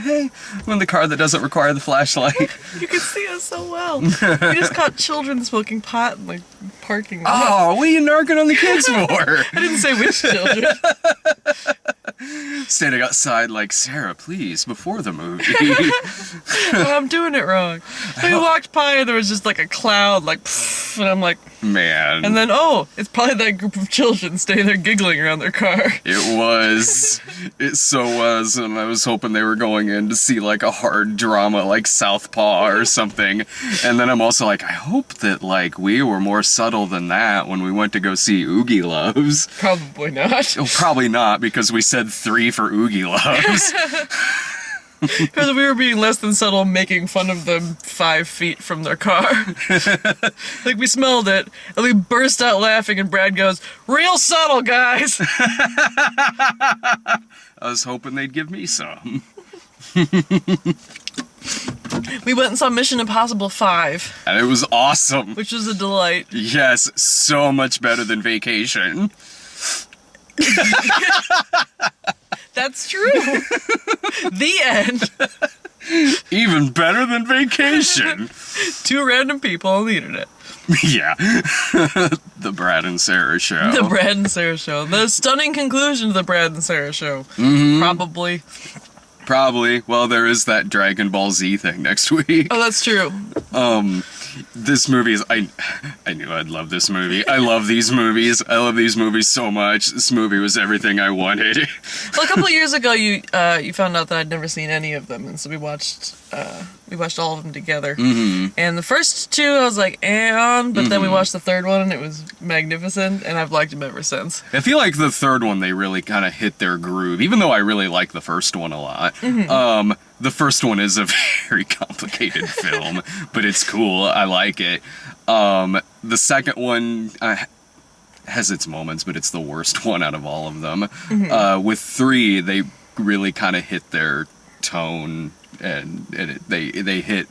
Hey, I'm in the car that doesn't require the flashlight. You can see us so well. We just caught children smoking pot in the parking lot. Oh, what are you narking on the kids for? I didn't say which children. Standing outside like, Sarah, please, before the movie. Oh, I'm doing it wrong. We walked by and there was just like a cloud, like, pfft, and I'm like, Man. and then, oh, it's probably that group of children staying there giggling around their car. It was. It so was, and I was hoping they were going in to see like a hard drama like Southpaw or something. And then I'm also like, I hope that like we were more subtle than that when we went to go see Oogie Loves. Probably not. Oh, probably not, because we said 3 for Oogie Loves. Because we were being less than subtle, making fun of them 5 feet from their car. Like, we smelled it, and we burst out laughing, and Brad goes, "Real subtle, guys!" I was hoping they'd give me some. We went and saw Mission Impossible 5, And it was awesome. which was a delight. Yes, so much better than Vacation. That's true. The end. Even better than Vacation. 2 random people on the internet. Yeah. The Brad and Sarah show. The Brad and Sarah show. The stunning conclusion to the Brad and Sarah show. Mm-hmm. Probably. Probably. Well, there is that Dragon Ball Z thing next week. Oh, that's true. This movie is... I knew I'd love this movie. I love these movies. I love these movies so much. This movie was everything I wanted. Well, a couple of years ago, you found out that I'd never seen any of them, and so we watched all of them together. Mm-hmm. And the first 2, I was like, but then we watched the third one, and it was magnificent, and I've liked them ever since. I feel like the third one, they really kind of hit their groove, even though I really like the first one a lot. Mm-hmm. The first one is a very complicated film, but it's cool. I like it. The second one has its moments, but it's the worst one out of all of them. Mm-hmm. With 3, they really kind of hit their tone, and they hit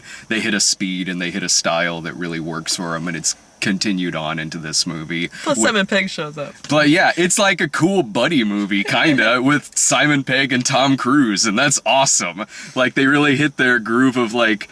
a speed and they hit a style that really works for them, and it's continued on into this movie. Plus Simon Pegg shows up. But yeah, it's like a cool buddy movie, kinda, with Simon Pegg and Tom Cruise, and that's awesome. Like, they really hit their groove of, like,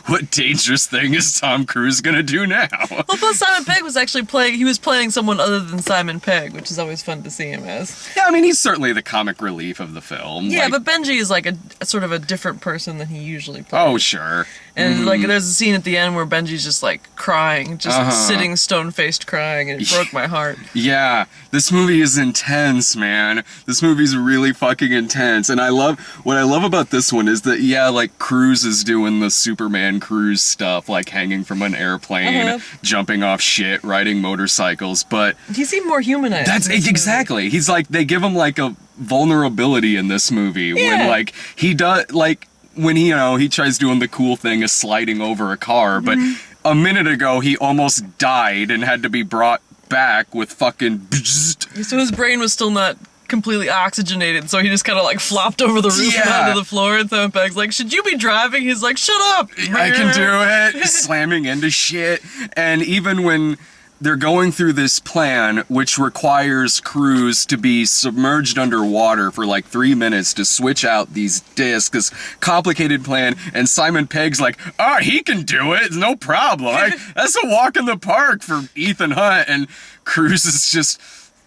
what dangerous thing is Tom Cruise gonna do now? Well, plus Simon Pegg was actually playing someone other than Simon Pegg, which is always fun to see him as. Yeah, I mean, he's certainly the comic relief of the film. Yeah, like, but Benji is like a sort of a different person than he usually plays. Oh, sure. And like, there's a scene at the end where Benji's just like crying, just sitting stone-faced crying, and it broke my heart. Yeah, this movie is intense, man. This movie's really fucking intense, and what I love about this one is that, yeah, like, Cruise is doing the Superman Cruise stuff, like hanging from an airplane, jumping off shit, riding motorcycles, but He seemed more humanized. that's in this exactly. He's like, they give him like a vulnerability in this movie when like he does, like, when he, he tries doing the cool thing of sliding over a car, but a minute ago he almost died and had to be brought back with fucking movie. So his brain was still not completely oxygenated, so he just kind of like flopped over the roof and onto the floor, and Simon Pegg's like, "Should you be driving?" He's like, "Shut up! I can do it." Slamming into shit. And even when they're going through this plan, which requires Cruise to be submerged underwater for like 3 minutes to switch out these discs, this complicated plan, and Simon Pegg's like, "Oh, he can do it, no problem. That's a walk in the park for Ethan Hunt," and Cruise is just...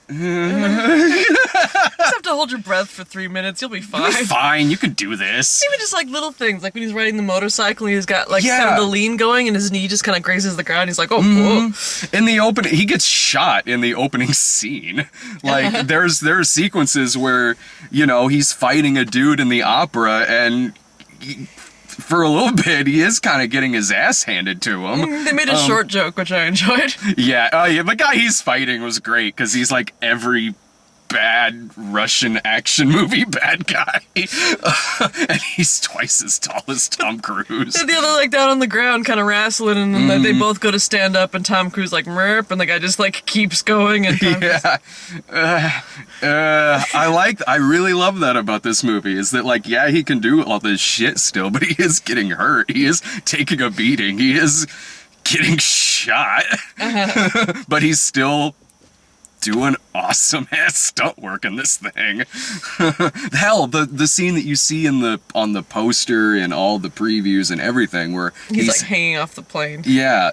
You just have to hold your breath for 3 minutes. You'll be fine. You'll be fine. You can do this. Even just like little things, like when he's riding the motorcycle, he's got like kind of the lean going, and his knee just kind of grazes the ground. He's like, "Oh, whoa." In the opening, he gets shot in the opening scene. Like, there are sequences where, he's fighting a dude in the opera, and for a little bit, he is kind of getting his ass handed to him. They made a short joke, which I enjoyed. Yeah, the guy he's fighting was great, because he's like every bad Russian action movie bad guy. And he's twice as tall as Tom Cruise. And the other like down on the ground kind of wrestling, and then they both go to stand up, and Tom Cruise like merp, and the guy just like keeps going. And I really love that about this movie, is that like, yeah, he can do all this shit still, but he is getting hurt. He is taking a beating. He is getting shot. But he's still doing awesome ass stunt work in this thing. Hell, the scene that you see on the poster and all the previews and everything where He's like hanging off the plane. yeah,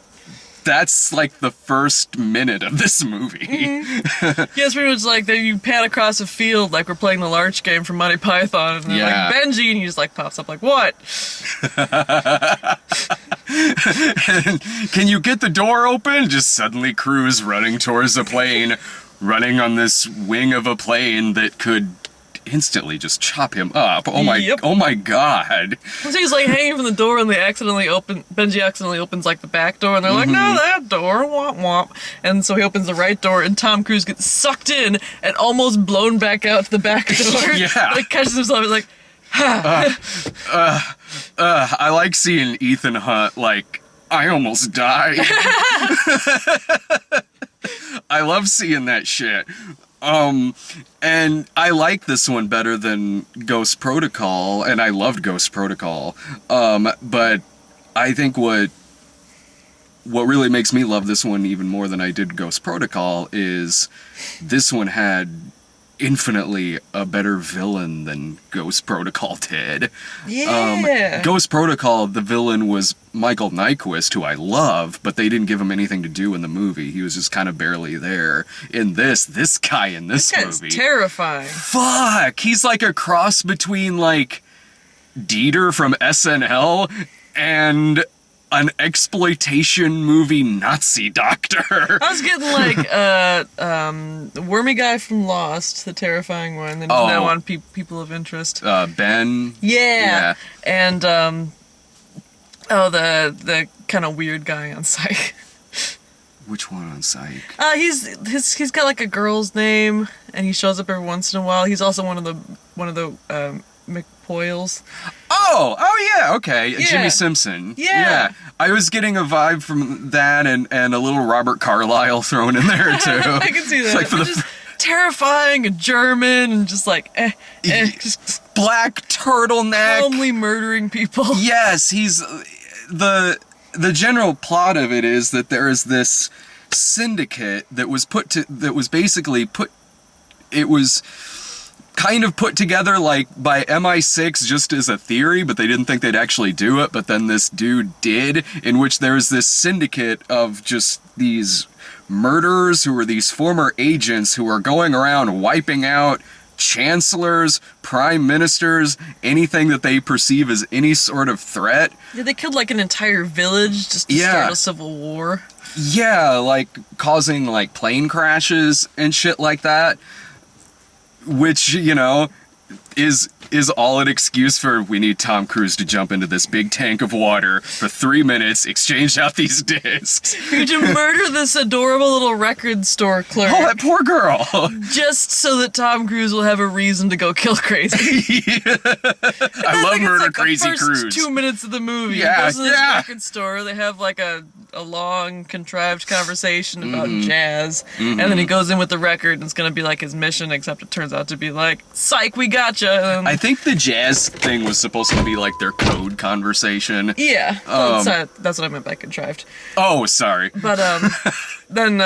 that's like the first minute of this movie. Yeah, it's pretty much like that you pan across a field like we're playing the Larch game from Monty Python, and they're like Benji, and he just like pops up like, what? Can you get the door open? Just suddenly Cruz running towards the plane, running on this wing of a plane that could instantly just chop him up. Oh my god. So he's like hanging from the door, and Benji accidentally opens like the back door, and they're like, no, that door, womp womp. And so he opens the right door, and Tom Cruise gets sucked in and almost blown back out to the back door. Yeah. Like catches himself, he's like, I like seeing Ethan Hunt like, I almost died. I love seeing that shit. And I like this one better than Ghost Protocol, and I loved Ghost Protocol. But I think what really makes me love this one even more than I did Ghost Protocol is this one had infinitely a better villain than Ghost Protocol did. yeah. Ghost Protocol, the villain was Michael Nyqvist, who I love, but they didn't give him anything to do in the movie. He was just kind of barely there. In this guy in this This movie, guy's terrifying. fuck, he's like a cross between like Dieter from SNL and an exploitation movie Nazi doctor. I was getting like the wormy guy from Lost, the terrifying one, that is now on People of Interest. Ben. Yeah. And the kind of weird guy on Psych. Which one on Psych? He's got like a girl's name, and he shows up every once in a while. He's also one of the McPoyles. Oh yeah, okay. Yeah. Jimmy Simpson. Yeah. I was getting a vibe from that and a little Robert Carlyle thrown in there too. I can see that. Like for But the just terrifying and German and just like just black turtleneck. calmly murdering people. Yes, he's the general plot of it is that there is this syndicate that was kind of put together like by MI6 just as a theory, but they didn't think they'd actually do it, but then this dude did, in which there's this syndicate of just these murderers who are these former agents who are going around wiping out chancellors, prime ministers, anything that they perceive as any sort of threat. Yeah, they killed like an entire village just to start a civil war. Yeah, like causing like plane crashes and shit like that. Which, you know, is all an excuse for we need Tom Cruise to jump into this big tank of water for 3 minutes, exchange out these discs. You to murder this adorable little record store clerk. Oh, that poor girl. Just so that Tom Cruise will have a reason to go kill Crazy. I love Murder like Crazy the first Cruise. 2 minutes of the movie. Yeah, He goes to this yeah. record store. They have like a long, contrived conversation about jazz. And then he goes in with the record, and it's going to be like his mission, except it turns out to be like, psych, we gotcha. And I think the jazz thing was supposed to be like their code conversation. yeah, that's what I meant by contrived. Oh, sorry. But then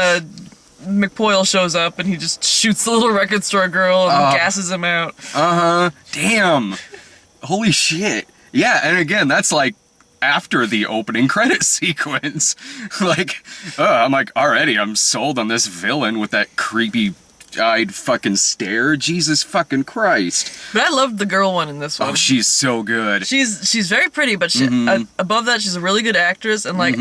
McPoyle shows up, and he just shoots the little record store girl and gasses him out. Damn. Holy shit. Yeah, and again, that's like after the opening credit sequence. Like, I'm like, already I'm sold on this villain with that creepy-eyed fucking stare. Jesus fucking Christ. But I loved the girl one in this one. Oh, she's so good. She's very pretty, but above that, she's a really good actress. And like,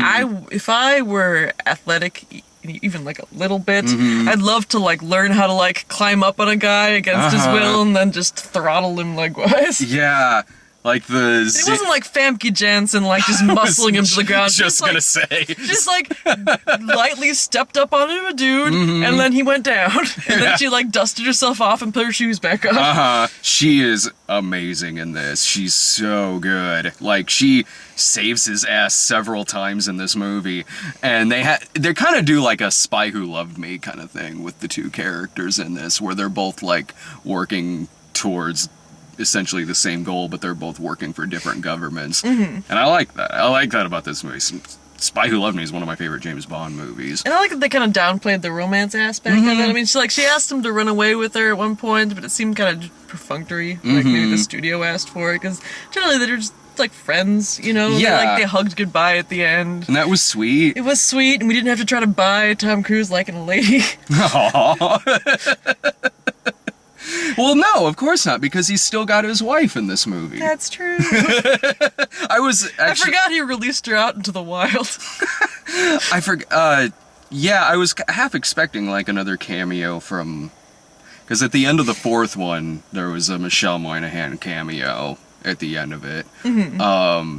if I were athletic, even like a little bit, I'd love to like learn how to like climb up on a guy against his will and then just throttle him likewise. Yeah. Like the... It wasn't like Famke Janssen, like just muscling him to the ground. Just like, gonna say. Just like lightly stepped up onto a dude, and then he went down. And then she like dusted herself off and put her shoes back on. She is amazing in this. She's so good. Like, she saves his ass several times in this movie. And they kind of do like a Spy Who Loved Me kind of thing with the two characters in this, where they're both like working towards essentially the same goal, but they're both working for different governments. And I like that. I like that about this movie. Spy Who Loved Me is one of my favorite James Bond movies. And I like that they kind of downplayed the romance aspect of it. I mean, she asked him to run away with her at one point, but it seemed kind of perfunctory. Like maybe the studio asked for it, because generally they're just like friends, you know? Yeah. They hugged goodbye at the end. And that was sweet. It was sweet, and we didn't have to try to buy Tom Cruise liking a lady. Aw. Well, no, of course not, because he's still got his wife in this movie. That's true. I forgot he released her out into the wild. I forgot. Yeah, I was half expecting like another cameo from, because at the end of the fourth one there was a Michelle Moynihan cameo at the end of it.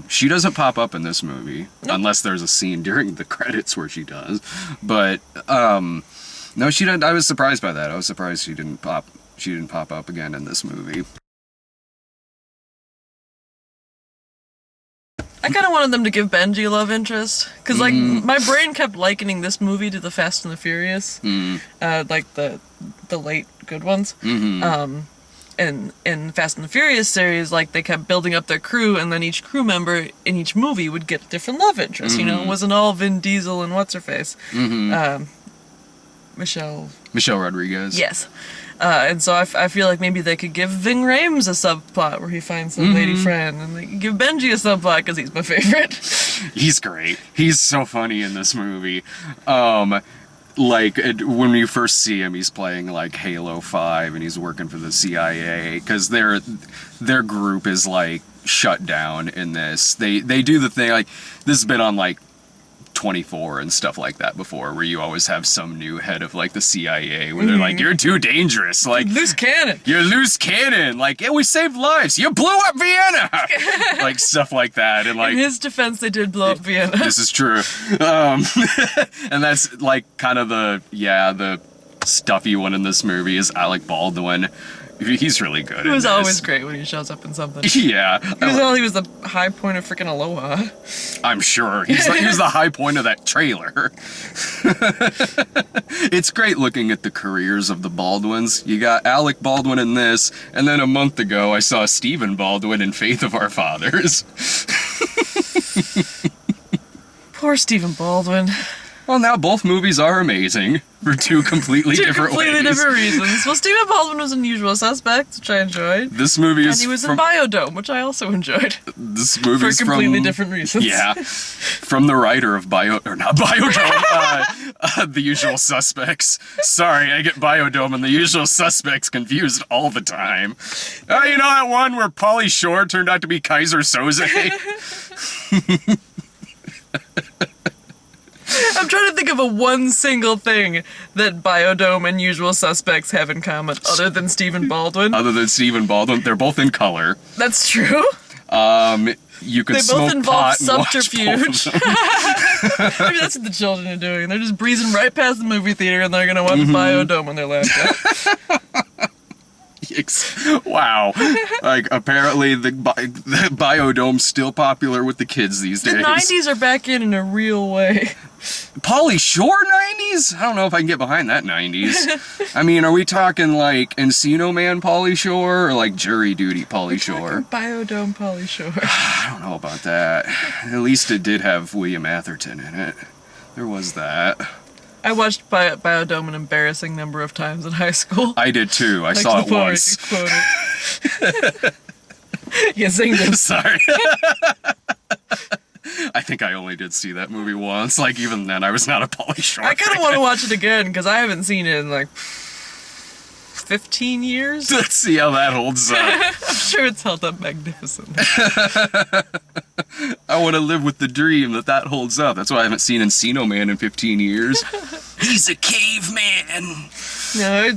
She doesn't pop up in this movie unless there's a scene during the credits where she does. But no, she didn't. I was surprised by that. I was surprised she didn't pop up again in this movie. I kind of wanted them to give Benji a love interest, because like my brain kept likening this movie to the Fast and the Furious, like the late good ones. And in Fast and the Furious series, like they kept building up their crew, and then each crew member in each movie would get a different love interest. You know, it wasn't all Vin Diesel and what's her face, Michelle Rodriguez. Yes. And so I feel like maybe they could give Ving Rhames a subplot where he finds some lady friend, and they could give Benji a subplot because he's my favorite. He's great. He's so funny in this movie. Like when you first see him, he's playing like Halo 5, and he's working for the CIA because their group is like shut down in this. They do the thing like this has been on like 24 and stuff like that before, where you always have some new head of like the CIA where they're like, you're too dangerous, like Loose cannon. You're loose cannon, like, yeah, we saved lives, you blew up Vienna. Like stuff like that. And like in his defense, they did blow up Vienna. This is true. And that's like kind of the stuffy one in this movie is Alec Baldwin. He's really good. He was always great when he shows up in something. Yeah. He was the high point of freaking Aloha. I'm sure. He was the high point of that trailer. It's great looking at the careers of the Baldwins. You got Alec Baldwin in this, and then a month ago I saw Stephen Baldwin in Faith of Our Fathers. Poor Stephen Baldwin. Well, now both movies are amazing for two completely different ways. Different reasons. Well, Stephen Baldwin was in Usual Suspects, which I enjoyed. This movie is and he was in Biodome, which I also enjoyed. This movie is for completely different reasons. Yeah, from the writer of Biodome, The Usual Suspects. Sorry, I get Biodome and The Usual Suspects confused all the time. You know that one where Pauly Shore turned out to be Kaiser Soze? I'm trying to think of one single thing that Biodome and Usual Suspects have in common, other than Stephen Baldwin. Other than Stephen Baldwin, they're both in color. That's true. You could They smoke both involve pot and watch subterfuge. both of them. Maybe that's what the children are doing. They're just breezing right past the movie theater, and they're gonna watch Biodome on their laptop. Wow. Like, apparently the Biodome's still popular with the kids these days. The 90s are back in a real way. Pauly Shore 90s? I don't know if I can get behind that 90s. I mean, are we talking like Encino Man Pauly Shore or like Jury Duty Pauly Shore? Biodome Pauly Shore. I don't know about that. At least it did have William Atherton in it. There was that. I watched Biodome an embarrassing number of times in high school. I did too. I saw it once. You singed it. Sorry. I think I only did see that movie once. Like, even then, I was not a Pauly Shore I kind of fan. want to watch it again, because I haven't seen it in, like, 15 years. Let's see how that holds up. I'm sure it's held up magnificent. I want to live with the dream that holds up. That's why I haven't seen Encino Man in 15 years. He's a caveman. No,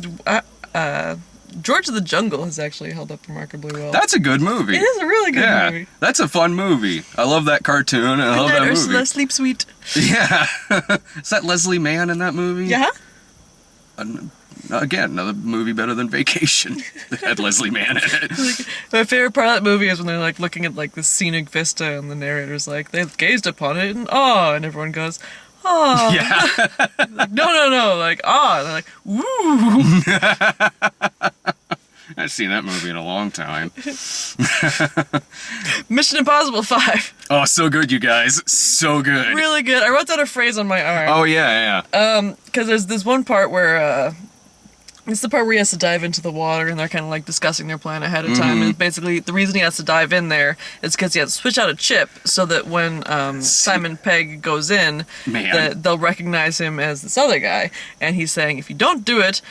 George of the Jungle has actually held up remarkably well. That's a good movie. It is a really good movie. That's a fun movie. I love that cartoon, and I love that movie. Ursula, sleep sweet. Yeah. Is that Leslie Mann in that movie? Yeah. Again, another movie better than Vacation that had Leslie Mann in it. My favorite part of that movie is when they're like looking at like the scenic vista, and the narrator's like, they gazed upon it in awe, and everyone goes, "Oh." Yeah. Like, no, like, ah. And they're like, "Ooh." I've seen that movie in a long time. Mission Impossible 5. Oh, so good, you guys. So good. Really good. I wrote down a phrase on my arm. Oh, yeah. Because there's this one part where it's the part where he has to dive into the water, and they're kind of like discussing their plan ahead of time. And basically, the reason he has to dive in there is because he has to switch out a chip so that when Simon Pegg goes in, that they'll recognize him as this other guy. And he's saying, if you don't do it,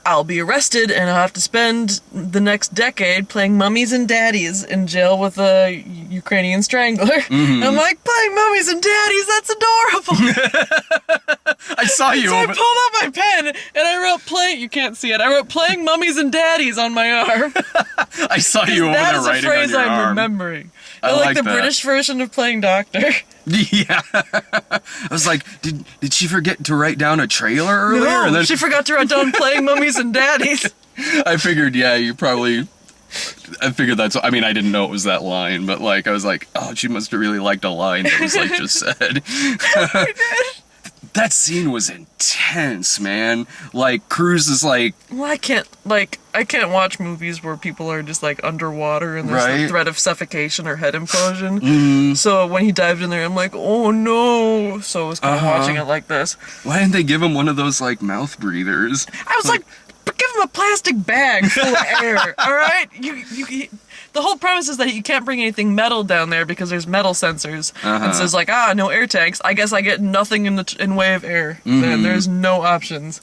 I'll be arrested and I'll have to spend the next decade playing mummies and daddies in jail with a Ukrainian strangler. And I'm like, playing mummies and daddies, that's adorable. I saw you. So I pulled out my pen and I wrote you can't see it, I wrote playing mummies and daddies on my arm. I saw you over there writing on your arm. That is a phrase I'm remembering. I like the that. British version of playing doctor. Yeah. I was like, did she forget to write down a trailer earlier? No, And then she forgot to write down playing mummies and daddies. I figured, you probably... I figured I mean, I didn't know it was that line, but like, I was like, oh, she must have really liked a line that was like just said. I did. That scene was intense, man. Like, Cruise is like... Well, I can't watch movies where people are just like underwater and there's the threat of suffocation or head implosion. So when he dived in there, I'm like, oh no. So I was kind of watching it like this. Why didn't they give him one of those like mouth breathers? I was like give him a plastic bag full of air, all right? The whole premise is that you can't bring anything metal down there because there's metal sensors. And so it's like, no air tanks. I guess I get nothing in way of air. Then there's no options.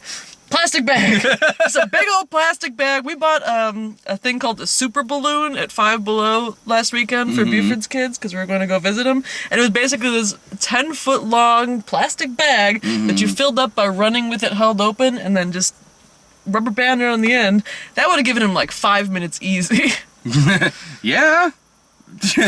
Plastic bag. It's a big old plastic bag. We bought a thing called the Super Balloon at Five Below last weekend for Buford's kids because we were going to go visit them. And it was basically this 10-foot long plastic bag that you filled up by running with it held open and then just rubber band it on the end. That would have given him like 5 minutes easy. Yeah.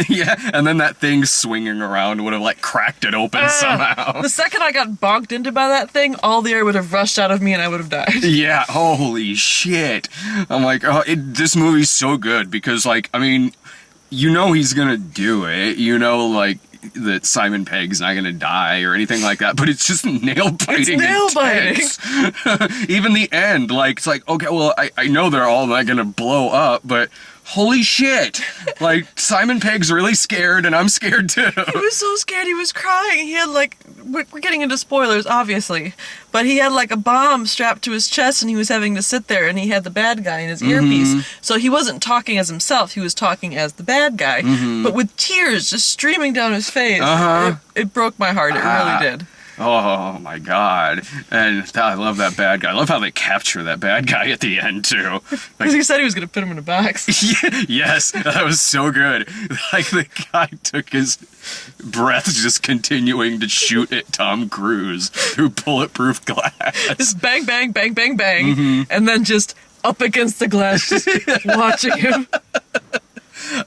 Yeah, and then that thing swinging around would have like cracked it open somehow. The second I got bonked into by that thing, all the air would have rushed out of me and I would have died. Yeah, holy shit. I'm like, this movie's so good because, like, I mean, he's gonna do it. Like, that Simon Pegg's not gonna die or anything like that, but it's just nail-biting. It's nail-biting. Even the end, like, it's like, okay, well, I know they're all not gonna blow up, but holy shit! Like, Simon Pegg's really scared, and I'm scared too. He was so scared, he was crying. He had, like, we're getting into spoilers, obviously, but he had, like, a bomb strapped to his chest, and he was having to sit there, and he had the bad guy in his earpiece. So he wasn't talking as himself, he was talking as the bad guy, but with tears just streaming down his face. It broke my heart, it really did. Oh my god. And I love that bad guy. I love how they capture that bad guy at the end too. Because he said he was going to put him in a box. Yes, that was so good. Like, the guy took his breath just continuing to shoot at Tom Cruise through bulletproof glass. Just bang, bang, bang, bang, bang. And then just up against the glass, just watching him.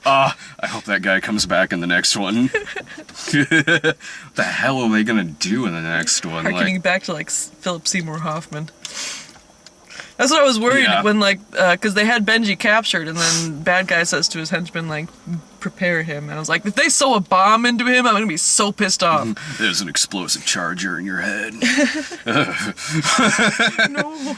I hope that guy comes back in the next one. What the hell are they gonna do in the next one? Harkening back to, like, Philip Seymour Hoffman. That's what I was worried when, like, because they had Benji captured, and then bad guy says to his henchman, like, prepare him. And I was like, if they sew a bomb into him, I'm gonna be so pissed off. There's an explosive charger in your head. No.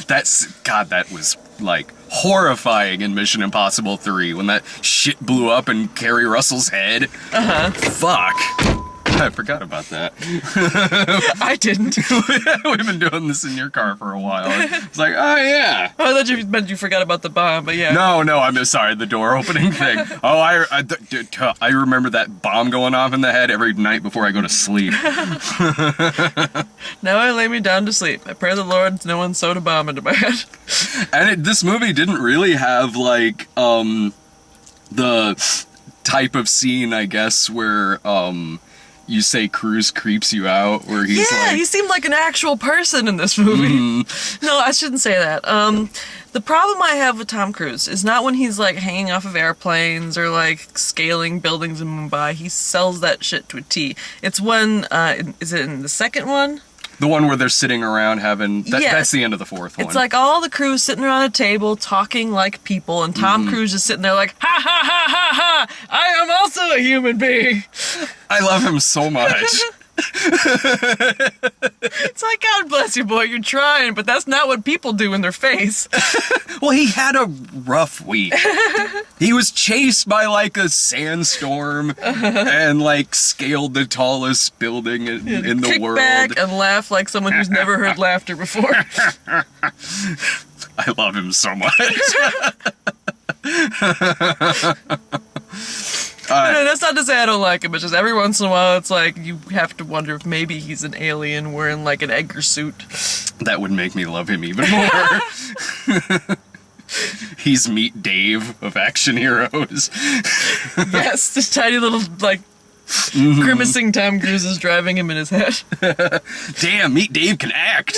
That was, like, horrifying in Mission Impossible 3 when that shit blew up in Kerry Russell's head. Fuck. I forgot about that. I didn't. We've been doing this in your car for a while. It's like, oh yeah. Oh, I thought you meant you forgot about the bomb, but yeah. No, I'm sorry, the door opening thing. Oh, I remember that bomb going off in the head every night before I go to sleep. Now I lay me down to sleep. I pray the Lord no one sewed a bomb into my head. And this movie didn't really have, like, the type of scene, I guess, where, you say Cruise creeps you out, where he's like... he seemed like an actual person in this movie. No, I shouldn't say that. The problem I have with Tom Cruise is not when he's, like, hanging off of airplanes or, like, scaling buildings in Mumbai. He sells that shit to a T. It's when, is it in the second one? The one where they're sitting around having... That's the end of the fourth one. It's like all the crew sitting around a table talking like people, and Tom Cruise is sitting there like, ha ha ha ha ha! I am also a human being! I love him so much. It's like, God bless you, boy, you're trying, but that's not what people do in their face. Well, he had a rough week. He was chased by like a sandstorm and like scaled the tallest building in the Kick world. back and laugh like someone who's never heard laughter before. I love him so much. No, that's not to say I don't like him, it's just every once in a while it's like you have to wonder if maybe he's an alien wearing like an Edgar suit. That would make me love him even more. He's Meet Dave of Action Heroes. Yes, this tiny little like grimacing Tom Cruise is driving him in his head. Damn, Meet Dave can act.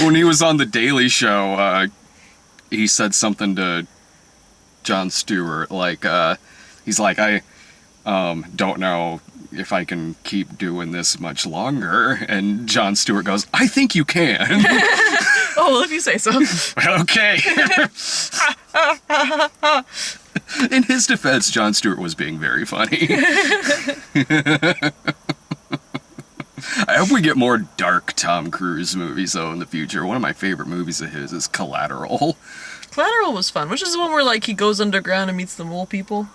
When he was on The Daily Show, he said something to Jon Stewart, like, he's like, I don't know if I can keep doing this much longer. And Jon Stewart goes, I think you can. Oh, well, if you say so. Okay. In his defense, Jon Stewart was being very funny. I hope we get more dark Tom Cruise movies, though, in the future. One of my favorite movies of his is Collateral. Collateral was fun, which is the one where like he goes underground and meets the mole people.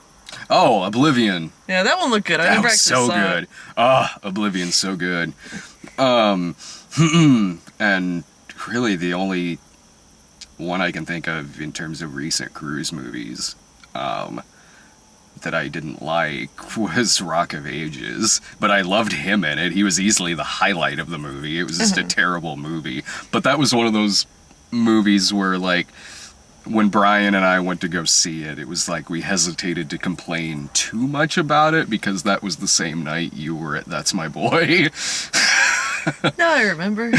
Oh, Oblivion. Yeah, that one looked good. I That never was actually so saw good. it. Ah, Oblivion's so good. And really the only one I can think of in terms of recent Cruise movies that I didn't like was Rock of Ages, but I loved him in it. He was easily the highlight of the movie. It was just a terrible movie, but that was one of those movies where, like, when Brian and I went to go see it, it was like we hesitated to complain too much about it because that was the same night you were at That's My Boy. No, I remember.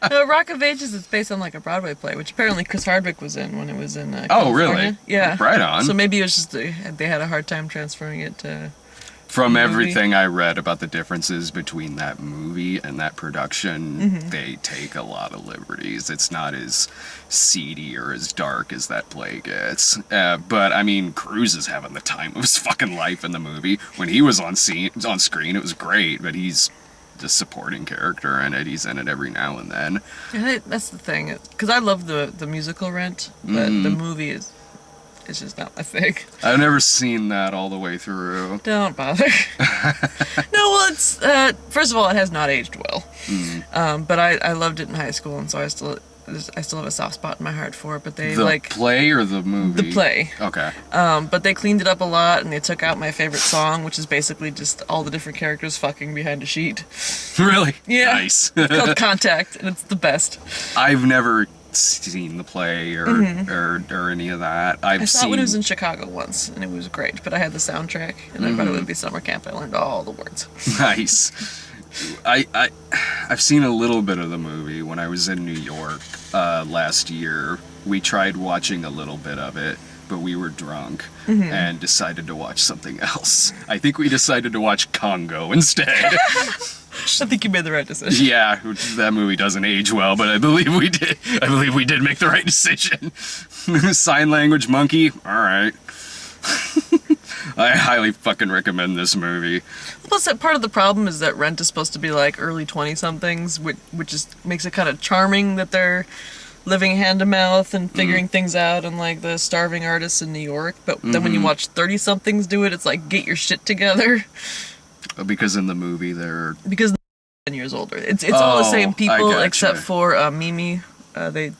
No, Rock of Ages is based on like a Broadway play, which apparently Chris Hardwick was in when it was in Oh, California. really? Yeah. Right on. So maybe it was just they had a hard time transferring it to... From movie. everything I read about the differences between that movie and that production, they take a lot of liberties. It's not as seedy or as dark as that play gets. But I mean, Cruise is having the time of his fucking life in the movie. When he was on screen, it was great, but he's just supporting character in it. He's in it every now and then. Yeah, that's the thing. Because I love the musical Rent, but the movie is just not my thing. I've never seen that all the way through. Don't bother. No, well, it's first of all, it has not aged well. But I loved it in high school, and so I still have a soft spot in my heart for it. But they The play or the movie? the play. Okay. But they cleaned it up a lot, and they took out my favorite song, which is basically just all the different characters fucking behind a sheet. Really? Yeah. Nice. It's called Contact, and it's the best. I've never seen the play or any of that. I saw it when it was in Chicago once, and it was great. But I had the soundtrack, and I thought it would be summer camp. I learned all the words. Nice. I've seen a little bit of the movie when I was in New York last year. We tried watching a little bit of it, but we were drunk and decided to watch something else. I think we decided to watch Congo instead. I think you made the right decision. Yeah, that movie doesn't age well, but I believe we did. I believe we did make the right decision. Sign language monkey. All right. I highly fucking recommend this movie. Plus, that part of the problem is that Rent is supposed to be like early 20-somethings, which just makes it kind of charming that they're living hand to mouth and figuring things out, and like the starving artists in New York. But then when you watch 30-somethings do it, it's like, get your shit together. Because in the movie they're... Because they're 10 years older. It's all the same I people gotcha. except for Mimi. They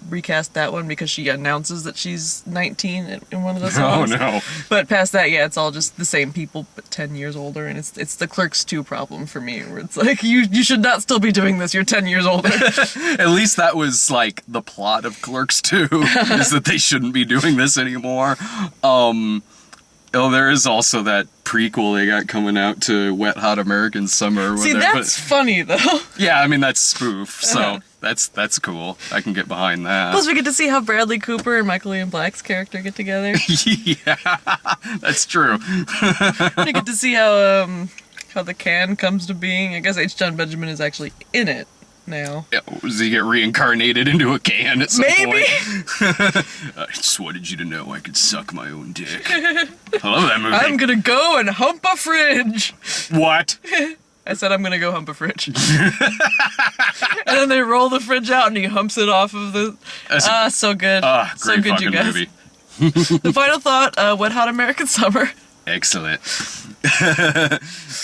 recast that one because she announces that she's 19 in one of the Oh songs. no. But past that, yeah, it's all just the same people, but 10 years older, and it's the Clerks 2 problem for me, where it's like, you should not still be doing this, you're 10 years older. At least that was like the plot of Clerks 2, is that they shouldn't be doing this anymore. Oh, there is also that prequel they got coming out to Wet Hot American Summer. See, that's funny, though. Yeah, I mean, that's spoof, so that's cool. I can get behind that. Plus, we get to see how Bradley Cooper and Michael Ian Black's character get together. Yeah, that's true. We get to see how the can comes to being. I guess H. John Benjamin is actually in it, now. Yeah, does he get reincarnated into a can at some Maybe. point? I just wanted you to know I could suck my own dick. I love that movie. I'm gonna go and hump a fridge. What? I said I'm gonna go hump a fridge. And then they roll the fridge out and he humps it off of the... so good. Great so good, fucking you guys. movie. The final thought, Wet Hot American Summer. Excellent.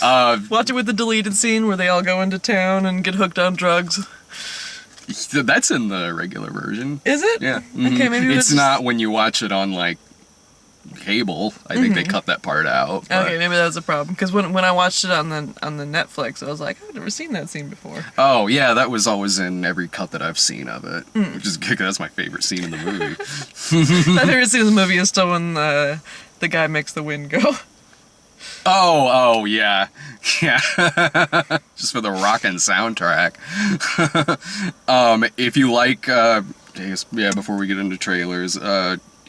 Watch it with the deleted scene where they all go into town and get hooked on drugs. That's in the regular version. Is it? Yeah. Okay, maybe it's not when you watch it on like cable. I think they cut that part out. but- Okay, maybe that was a problem. Because when I watched it on the Netflix, I was like, I've never seen that scene before. Oh yeah, that was always in every cut that I've seen of it, which is good 'cause that's my favorite scene in the movie. My favorite scene in the movie is still when the guy makes the wind go. Oh yeah, yeah. Just for the rockin' soundtrack. If you like, I guess, yeah. Before we get into trailers,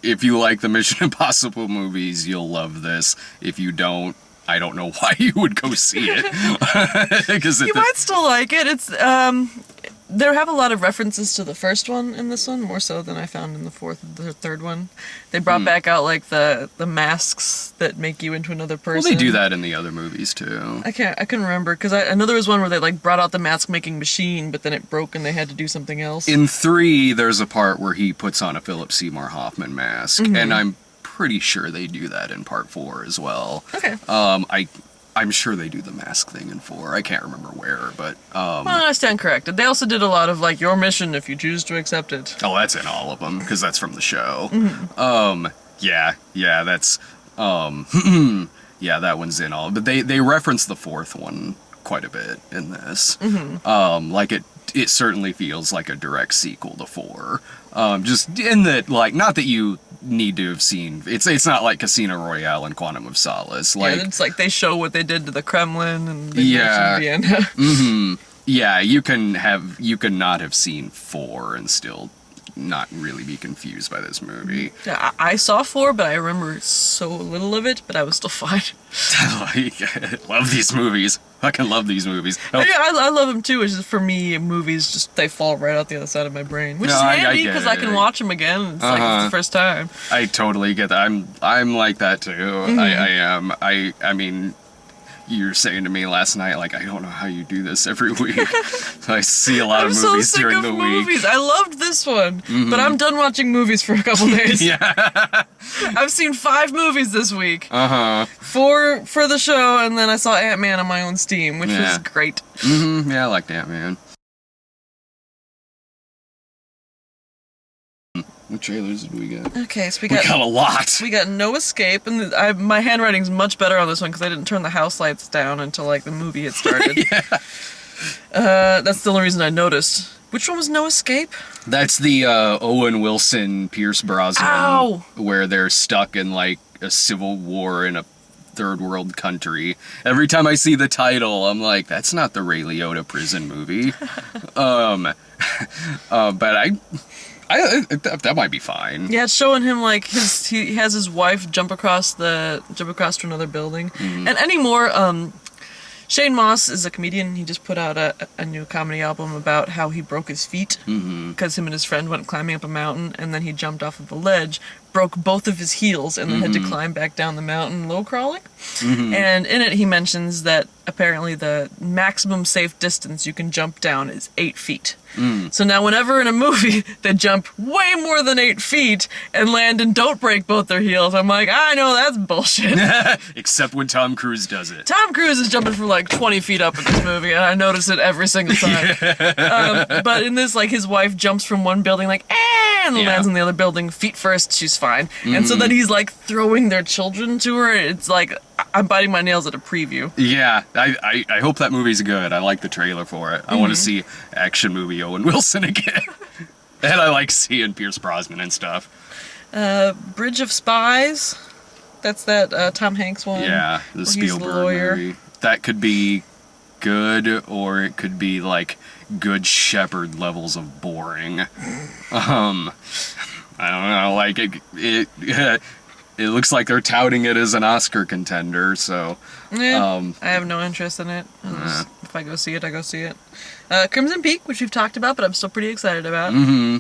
if you like the Mission Impossible movies, you'll love this. If you don't, I don't know why you would go see it. Because You might still like it. It's there have a lot of references to the first one in this one, more so than I found in the third one. They brought back out like the masks that make you into another person. well, they do that in the other movies too. I couldn't remember because I know there was one where they like brought out the mask making machine, but then it broke and they had to do something else. In 3, there's a part where he puts on a Philip Seymour Hoffman mask, and I'm pretty sure they do that in part 4 as well. Okay. I'm sure they do the mask thing in 4. I can't remember where, but Well, I stand corrected. They also did a lot of like your mission if you choose to accept it. oh, that's in all of them because that's from the show. Yeah, that's yeah, that one's in all. But they reference the 4th one quite a bit in this. Like it certainly feels like a direct sequel to 4. Just in that, like, not that you need to have seen. It's not like Casino Royale and Quantum of Solace. Like, Yeah, it's like they show what they did to the Kremlin and they Yeah. mention Vienna. yeah, you can not have seen 4 and still not really be confused by this movie. Yeah, I saw 4, but I remember so little of it, but I was still fine. Like, love these movies. Fucking love these movies. Oh, Yeah, I love them too. It's just for me, movies just they fall right out the other side of my brain, which No, is I handy get because I it. can watch them again. It's like it's the first time. I totally get that. I'm like that too. I am. I mean, you were saying to me last night, like, I don't know how you do this every week. I see a lot I'm of so movies sick during of the movies. week. I loved this one, but I'm done watching movies for a couple days. Yeah. I've seen 5 movies this week. 4 for the show, and then I saw Ant-Man on my own Steam, which Yeah. was great. Yeah, I like that, man. What trailers did we get? Okay, so We got a lot. We got No Escape, and my handwriting's much better on this one because I didn't turn the house lights down until like the movie had started. That's the only reason I noticed. Which one was No Escape? That's the Owen Wilson, Pierce Brosnan, Ow! where they're stuck in like a civil war in a third world country. Every time I see the title, I'm like, that's not the Ray Liotta prison movie. But I that might be fine. Yeah, it's showing him like he has his wife jump across to another building. And anymore, Shane Moss is a comedian. He just put out a new comedy album about how he broke his feet because him and his friend went climbing up a mountain, and then he jumped off of the ledge, broke both of his heels, and then had to climb back down the mountain low crawling. And in it, he mentions that apparently the maximum safe distance you can jump down is 8 feet. So now whenever in a movie they jump way more than 8 feet and land and don't break both their heels, I'm like, I know that's bullshit. Except when Tom Cruise does it. Tom Cruise is jumping from like 20 feet up in this movie, and I notice it every single time. But in this, like, his wife jumps from one building, like, and Yeah. lands in the other building, feet first, she's fine. And so then he's like throwing their children to her. It's like, I'm biting my nails at a preview. Yeah, I hope that movie's good. I like the trailer for it. I want to see action movie Owen Wilson again. And I like seeing Pierce Brosnan and stuff. Bridge of Spies. That's that Tom Hanks one. Yeah, the where he's Spielberg lawyer. movie. That could be good, or it could be like Good Shepherd levels of boring. I don't know. Like it looks like they're touting it as an Oscar contender. So I have no interest in it. If I go see it, I go see it. Crimson Peak, which we've talked about, but I'm still pretty excited about. Mm-hmm.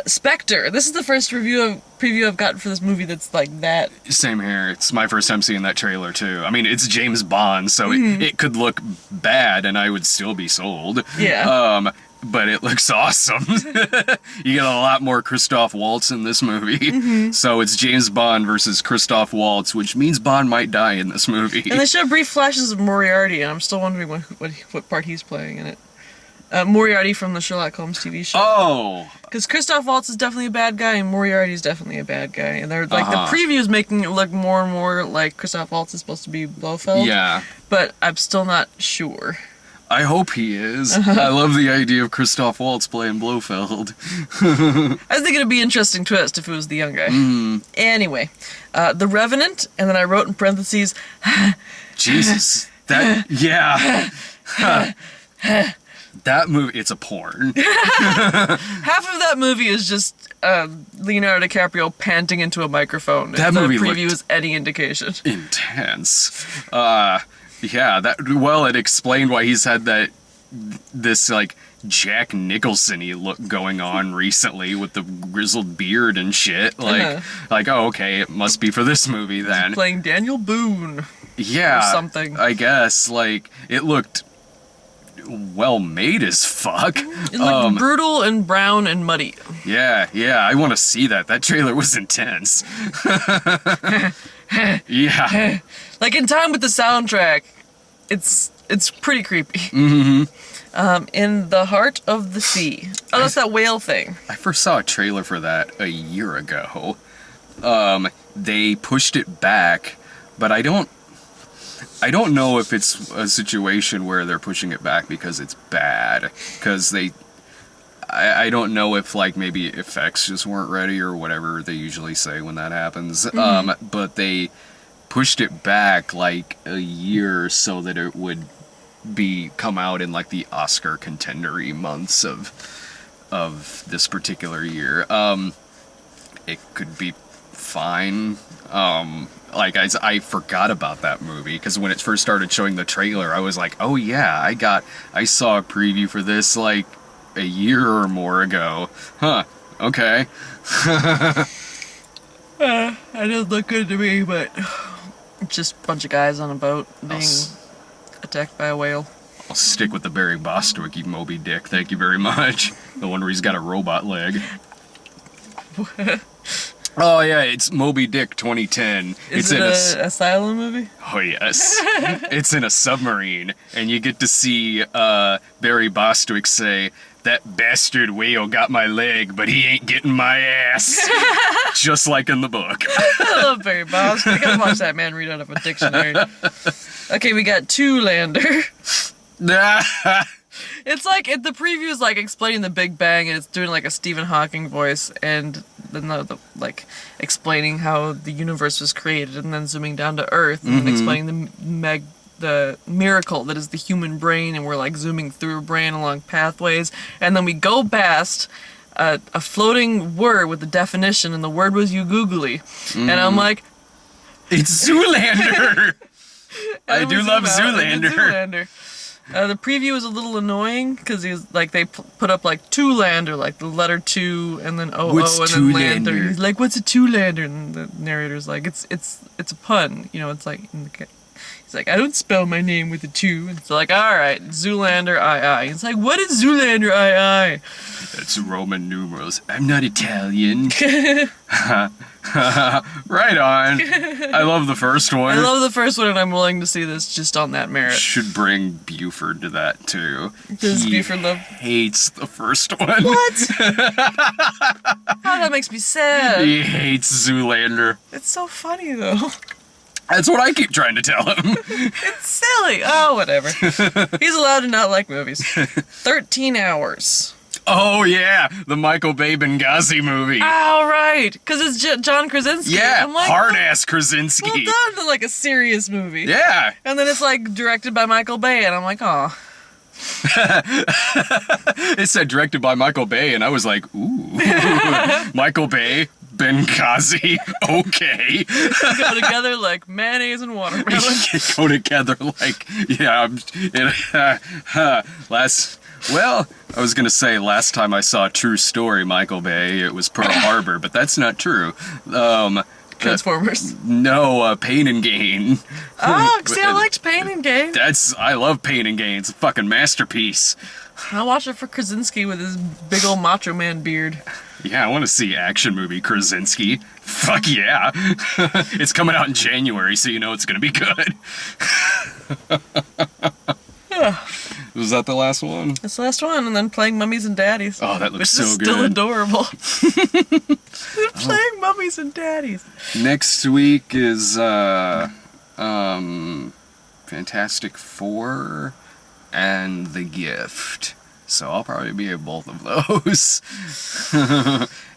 Spectre. This is the first preview I've gotten for this movie that's like that. Same here. It's my first time seeing that trailer too. I mean, it's James Bond, so it could look bad, and I would still be sold. Yeah. But it looks awesome. You get a lot more Christoph Waltz in this movie. So it's James Bond versus Christoph Waltz, which means Bond might die in this movie. And they show brief flashes of Moriarty, and I'm still wondering what part he's playing in it. Moriarty from the Sherlock Holmes TV show. Oh! Because Christoph Waltz is definitely a bad guy, and Moriarty is definitely a bad guy. And they're like the previews making it look more and more like Christoph Waltz is supposed to be Blofeld. Yeah. But I'm still not sure. I hope he is. I love the idea of Christoph Waltz playing Blofeld. I think it'd be an interesting twist if it was the young guy. Anyway, The Revenant, and then I wrote in parentheses, Jesus. Yeah. That movie, it's a porn. half of that movie is just Leonardo DiCaprio panting into a microphone. That if movie the preview looked is any indication. Intense. Yeah, it explained why he's had this like Jack Nicholson-y look going on recently with the grizzled beard and shit. Like, oh, okay, it must be for this movie then. Playing Daniel Boone. Yeah. Or something. I guess, like, it looked well made as fuck. It looked brutal and brown and muddy. Yeah, I want to see that. That trailer was intense. Yeah. Like, in time with the soundtrack, it's pretty creepy. In the Heart of the Sea. Oh, that's that whale thing. I first saw a trailer for that a year ago. They pushed it back, but I don't know if it's a situation where they're pushing it back because it's bad. Because I don't know if, like, maybe effects just weren't ready or whatever they usually say when that happens. But they pushed it back, like, a year so that it would come out in, like, the Oscar contendery months of this particular year. It could be fine. I forgot about that movie because when it first started showing the trailer, I was like, oh yeah, I saw a preview for this like a year or more ago. Huh, okay. It didn't look good to me, but just a bunch of guys on a boat being attacked by a whale. I'll stick with the Barry Bostwick Moby Dick, thank you very much. The one where he's got a robot leg. Oh yeah, it's Moby Dick 2010. Is it an asylum movie? Oh yes. It's in a submarine, and you get to see Barry Bostwick say, "That bastard whale got my leg, but he ain't getting my ass." Just like in the book. I love Barry Bostwick. I gotta watch that man read out of a dictionary. Okay, we got Two-Lander. It's like, the preview is like explaining the Big Bang, and it's doing like a Stephen Hawking voice, and then like explaining how the universe was created, and then zooming down to Earth, and then explaining the miracle that is the human brain, and we're like zooming through a brain along pathways, and then we go past a floating word with the definition, and the word was you googly, and I'm like, it's Zoolander. I do love Zoolander. The preview is a little annoying because they put up like Two-Lander, like the letter 2 and then O and then Lander. He's like, what's a Two-Lander? And the narrator's like, it's a pun, it's like he's like, I don't spell my name with a 2. And it's like, all right, Zoolander II. It's like, what is Zoolander II? That's Roman numerals. I'm not Italian. Right on. I love the first one. I love the first one, and I'm willing to see this just on that merit. Should bring Buford to that too. Does Buford love? Hates the first one. What? Oh, that makes me sad. He hates Zoolander. It's so funny though. That's what I keep trying to tell him. It's silly. Oh, whatever. He's allowed to not like movies. 13 Hours. Oh, yeah. The Michael Bay Benghazi movie. Oh, right. Because it's John Krasinski. Yeah, I'm like, hard-ass Krasinski. Well done to like a serious movie. Yeah. And then it's like directed by Michael Bay, and I'm like, oh. It said directed by Michael Bay, and I was like, ooh. Michael Bay, Benghazi. Okay. Go together like mayonnaise and watermelon. Go together like, yeah, well, I was gonna say last time I saw True Story, Michael Bay, it was Pearl Harbor, but that's not true. Transformers. No, Pain and Gain. Oh, see, I liked Pain and Gain. I love Pain and Gain. It's a fucking masterpiece. I watched it for Krasinski with his big old Macho Man beard. Yeah, I want to see action movie Krasinski. Fuck yeah. It's coming out in January, so you know it's gonna be good. Yeah. Was that the last one? That's the last one, and then Playing Mummies and Daddies. Oh, that looks which so is good. still adorable. They're playing Mummies and Daddies. Next week is Fantastic Four and The Gift. So I'll probably be at both of those.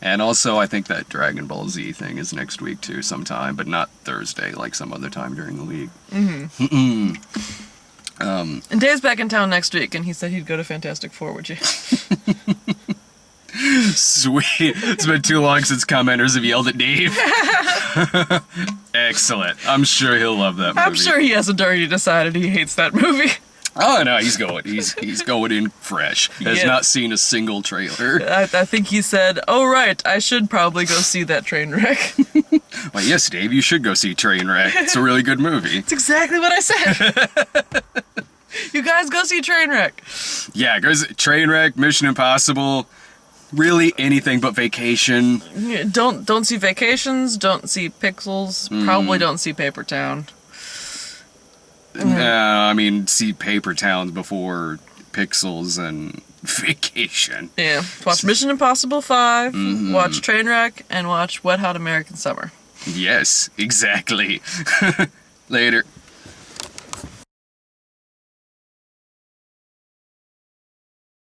And also I think that Dragon Ball Z thing is next week too sometime, but not Thursday, like some other time during the week. And Dave's back in town next week, and he said he'd go to Fantastic Four, would you? Sweet. It's been too long since commenters have yelled at Dave. Excellent. I'm sure he'll love that movie. I'm sure he hasn't already decided he hates that movie. Oh no, he's going in fresh. Has Yeah. not seen a single trailer. I think he said, "Oh right, I should probably go see that train wreck." Well, yes, Dave, you should go see Trainwreck. It's a really good movie. That's exactly what I said. You guys go see Trainwreck. Yeah, goes Trainwreck, Mission Impossible, really anything but Vacation. Don't see Vacations. Don't see Pixels. Probably don't see Paper Town. I mean, see Paper Towns before Pixels and Vacation. Yeah. Watch Mission Impossible 5. Watch Trainwreck, and watch Wet Hot American Summer. Yes, exactly. Later.